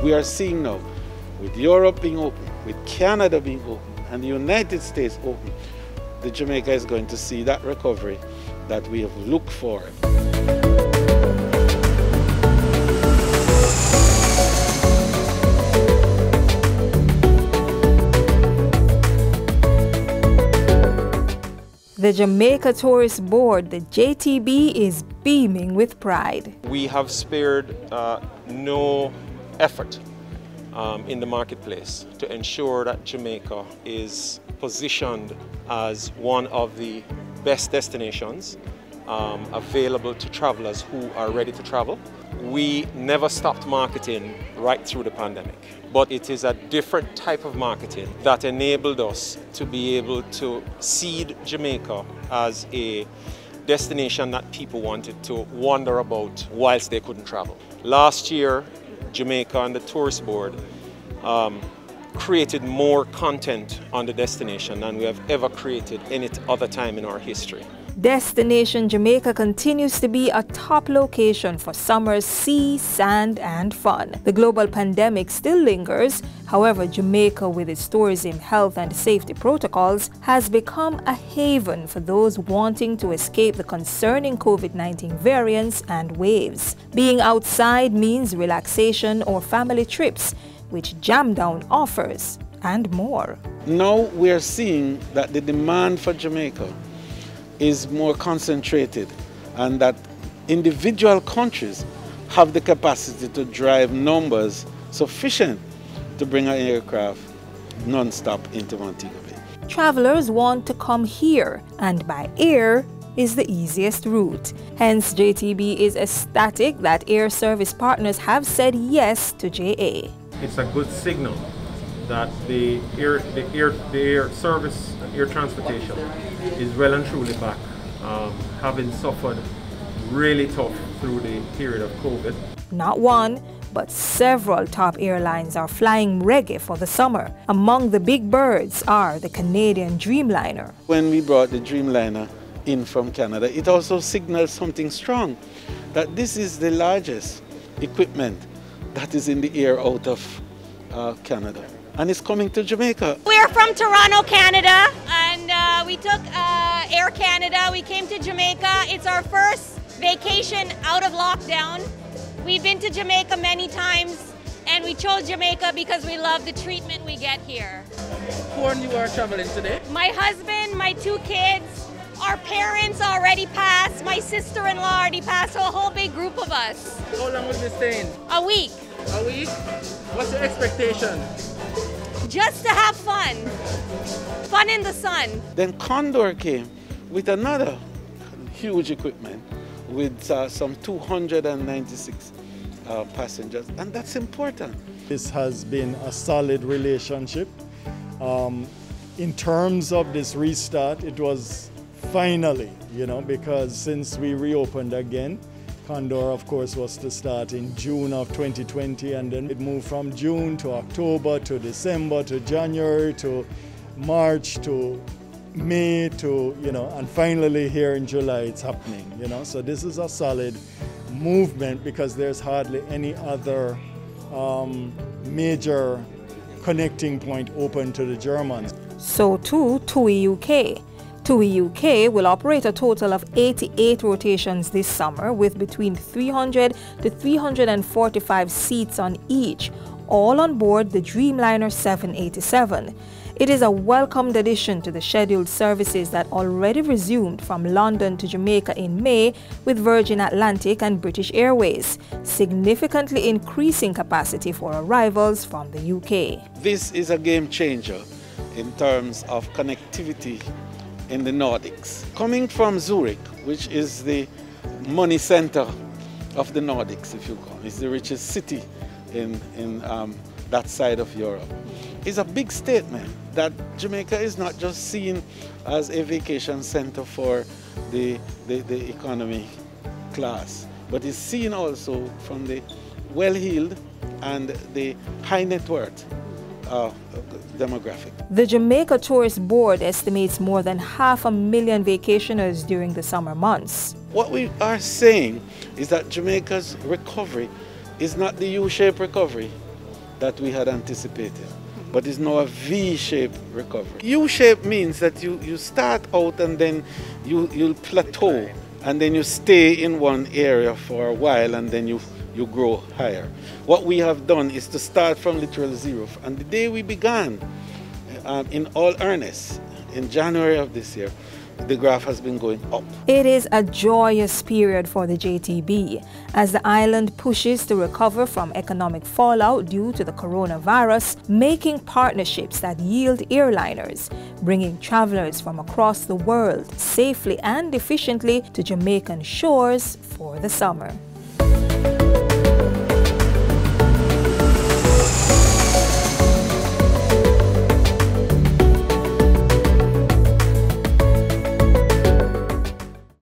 We are seeing now, with Europe being open, with Canada being open, and the United States open, that Jamaica is going to see that recovery that we have looked for. The Jamaica Tourist Board, the JTB, is beaming with pride. We have spared no effort in the marketplace to ensure that Jamaica is positioned as one of the best destinations available to travelers who are ready to travel. We never stopped marketing right through the pandemic, but it is a different type of marketing that enabled us to be able to seed Jamaica as a destination that people wanted to wander about whilst they couldn't travel. Last year, Jamaica and the Tourist Board created more content on the destination than we have ever created any other time in our history. Destination Jamaica continues to be a top location for summer's sea, sand, and fun. The global pandemic still lingers. However, Jamaica, with its tourism, health, and safety protocols, has become a haven for those wanting to escape the concerning COVID-19 variants and waves. Being outside means relaxation or family trips, which Jamdown offers, and more. Now we are seeing that the demand for Jamaica is more concentrated, and that individual countries have the capacity to drive numbers sufficient to bring an aircraft non-stop into Montego Bay. Travelers want to come here, and by air is the easiest route. Hence, JTB is ecstatic that air service partners have said yes to JA. It's a good signal that the air service, air transportation is well and truly back, having suffered really tough through the period of COVID. Not one, but several top airlines are flying reggae for the summer. Among the big birds are the Canadian Dreamliner. When we brought the Dreamliner in from Canada, it also signals something strong, that this is the largest equipment that is in the air out of Canada. And it's coming to Jamaica. We're from Toronto, Canada, and we took Air Canada. We came to Jamaica. It's our first vacation out of lockdown. We've been to Jamaica many times, and we chose Jamaica because we love the treatment we get here. Who and you are traveling today? My husband, my 2 kids, our parents already passed, my sister-in-law already passed, so a whole big group of us. How long will you be staying? A week. A week? What's your expectation? Just to have fun. Fun in the sun. Then Condor came with another huge equipment with some 296 passengers, and that's important. This has been a solid relationship. In terms of this restart, it was finally, because since we reopened again, Condor, of course, was to start in June of 2020, and then it moved from June to October to December to January to March to May to, and finally here in July it's happening, So this is a solid movement because there's hardly any other major connecting point open to the Germans. So too, TUI UK. TUI UK will operate a total of 88 rotations this summer with between 300 to 345 seats on each, all on board the Dreamliner 787. It is a welcomed addition to the scheduled services that already resumed from London to Jamaica in May with Virgin Atlantic and British Airways, significantly increasing capacity for arrivals from the UK. This is a game changer in terms of connectivity in the Nordics. Coming from Zurich, which is the money center of the Nordics, if you call it, it's the richest city in that side of Europe, is a big statement that Jamaica is not just seen as a vacation center for the economy class, but is seen also from the well-heeled and the high net worth demographic. The Jamaica Tourist Board estimates more than 500,000 vacationers during the summer months. What we are saying is that Jamaica's recovery is not the U-shaped recovery. that we had anticipated. But it's now a V-shaped recovery. U-shape means that you start out and then you'll plateau, and then you stay in one area for a while, and then you grow higher. What we have done is to start from literal zero. And the day we began, in all earnest, in January of this year, the graph has been going up. It is a joyous period for the JTB as the island pushes to recover from economic fallout due to the coronavirus, making partnerships that yield airliners, bringing travelers from across the world safely and efficiently to Jamaican shores for the summer.